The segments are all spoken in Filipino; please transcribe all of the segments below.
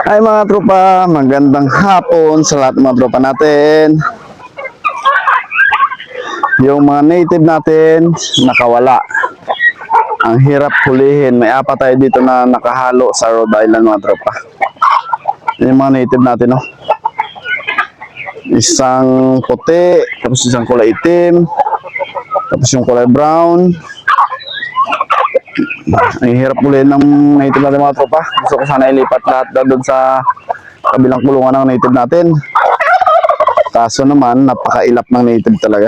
Ay mga tropa, magandang hapon sa lahat ng mga tropa natin. Yung mga native natin, nakawala. Ang hirap hulihin. May apat tayo dito na nakahalo sa Rhode Island mga tropa. Yung mga native natin, no? Isang puti, tapos isang kulay itim, tapos yung kulay brown. Ang hirap hulihin ng native natin mga tropa. Gusto ko sana ilipat lahat doon sa kabilang kulungan ng native natin. Kaso naman, napakailap ng native talaga.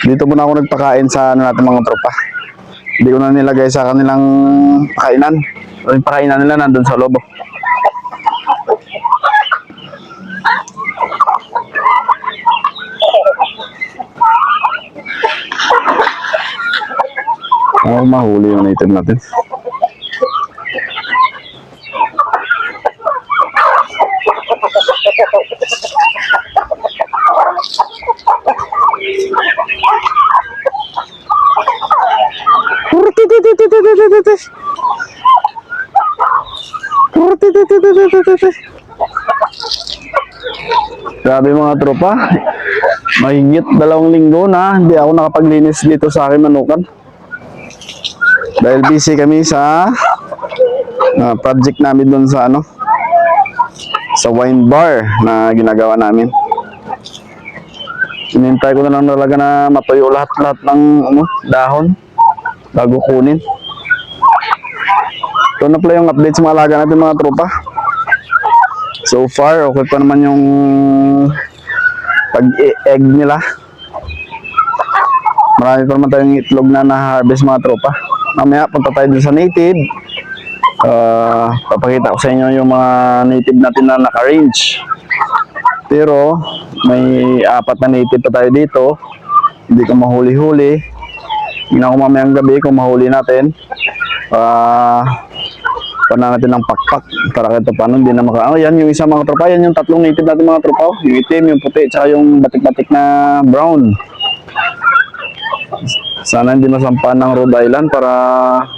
Dito muna ako nagpakain sa natin mga tropa. Hindi ko na nilagay sa kanilang pakainan. Yung pakainan nila nandun sa loob. Mahuli yung native natin. Grabe mga tropa, mahigit 2 linggo na hindi ako nakapaglinis dito sa aking manukan dahil busy kami sa project namin doon sa sa wine bar na ginagawa namin. Hinintay ko na lang talaga na matuyo lahat ng dahon bago kunin. Ito na pala yung update sa mga alaga natin mga tropa. So far, okay pa naman yung pag-egg nila. Marami pa naman tayong itlog na na-harvest mga tropa. Mamaya punta tayo din sa native. Papakita ko sa inyo yung mga native natin na naka-range. Pero may 4 na native pa tayo dito. Hindi ko mahuli-huli. Tingnan ko mamayang gabi kung mahuli natin. Pana natin ng pakpak para kahit paano hindi na yan yung isang mga tropa, yan yung 3 native natin mga tropa, yung itim, yung puti, tsaka yung batik-batik na brown. Sana hindi masampan ng Rhode Island para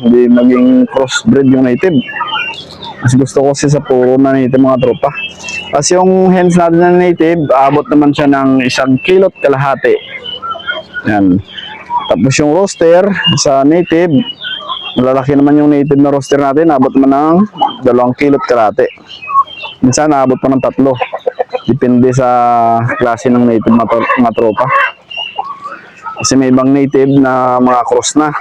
hindi maging crossbreed yung native. Kasi gusto ko kasi sa puro na native mga tropa. Kasi yung hens natin na native, abot naman siya ng 1,5 kilot. Yan. Tapos yung roster sa native, malalaki naman yung native na roster natin, abot man ng 2 kilot. Minsan abot pa ng 3. Depende sa klase ng native mga tropa. Kasi may ibang native na mga cross na.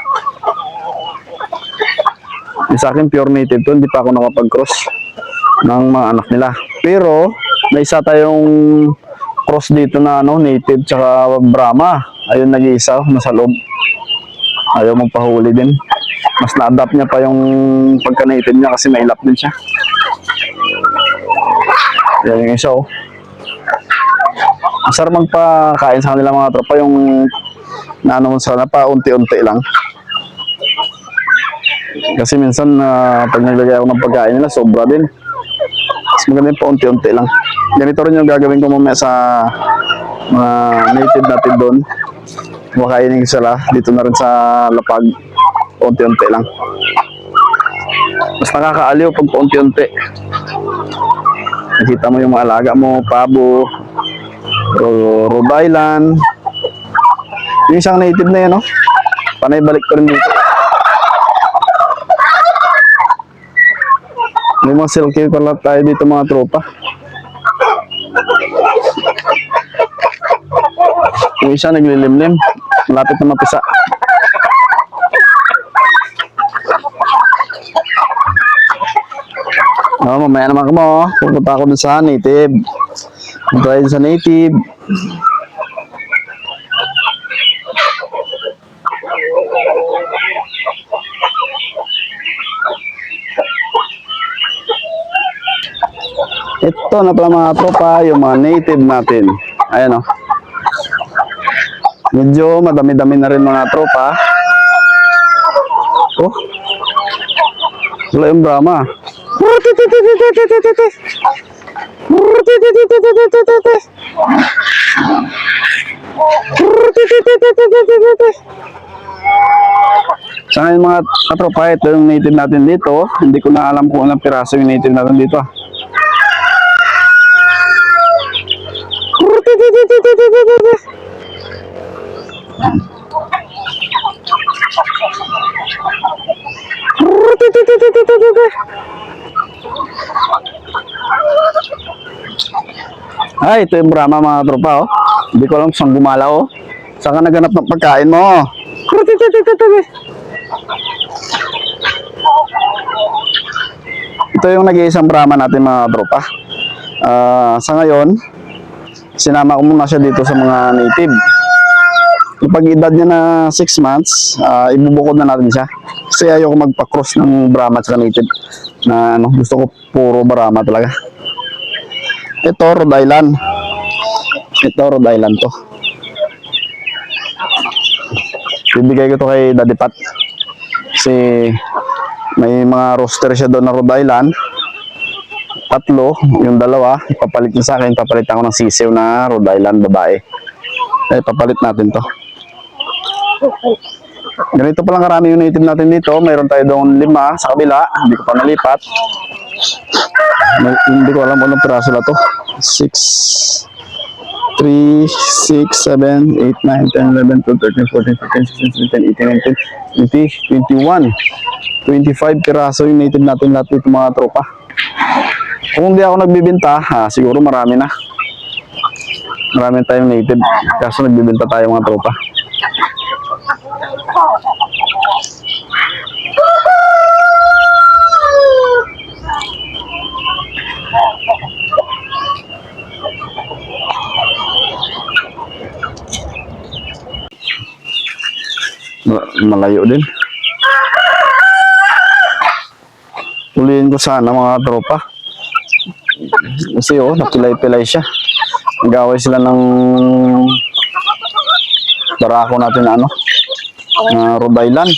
Yung sa akin pure native to, hindi pa ako nakapag-cross ng mga anak nila. Pero may isa tayong cross dito na native tsaka Brahma. Ayun nag-iisa nasa loob. Ayaw magpahuli din. Mas na-adapt niya pa yung pagka-native niya kasi mailap din siya. Yan yung isa Masarap magpakain sa kanila mga tropa yung sana pa unti-unti lang. Kasi minsan pag naglagay ako ng pagkain nila sobra din. Mas maganda pa unti-unti lang. Ganito rin yung gagawin ko mamaya sa mga native natin doon. Makainin ko sila dito na rin sa lapag. Unti-unti lang. Mas nakakaaliw pag unti-unti. Nakita mo yung mga alaga mo, pabo, Rhode Island. Yung isang native na yan, panay balik ko rin dito. May mga silky pala tayo dito mga tropa. Yung isa naglilimlim. Malapit na mapisa. Mamaya naman mo, pupunta ako dun sa native. Punta tayo sa native. Ito na pala mga tropa, yung mga native natin. Ayan medyo madami-dami na rin mga tropa. Wala yung Brahma. Sa ngayon mga katropa, ito yung native natin dito. Hindi ko na alam kung anong piraso yung native natin dito. Ay, ito yung Brahma mga tropa, oh. Hindi ko alam saan gumala, oh. Saan ka naganap ng pagkain mo? Ito yung nag-iisang Brahma natin mga tropa. Sa ngayon, sinama ko muna siya dito sa mga native. Kapag edad niya na 6 months, ibubukod na natin siya. Kasi ayoko magpa-cross ng Brahma at native. Na ano, gusto ko puro Brahma talaga. Ito, Rhode Island. Ito, Rhode Island to. Bibigay ko to kay Daddy Pat. Kasi may mga roster siya doon na Rhode Island. 3, yung 2, ipapalit niya sa akin. Papalitan ko ng sisiw na Rhode Island babae. Papalit natin to. Ganito palang karami yung native natin dito. Mayroon tayo doon 5 sa kabila. Hindi ko pa nalipat. Hindi ko alam anong piraso na to. 6, 3, 6, 7, 8, 9, 10, 11, 12, 13, 14, 15, 16, 17, 18, 19, 20, 25 piraso yung native natin lahat dito mga tropa. Kung hindi ako nagbibenta, siguro marami na. Marami tayong native. Kaso nagbibenta tayo mga tropa. Malayo din. Ulihin ko sana mga tropa. Kasi napilay-pilay siya. Nag-away sila ng barako natin na Rhode Island.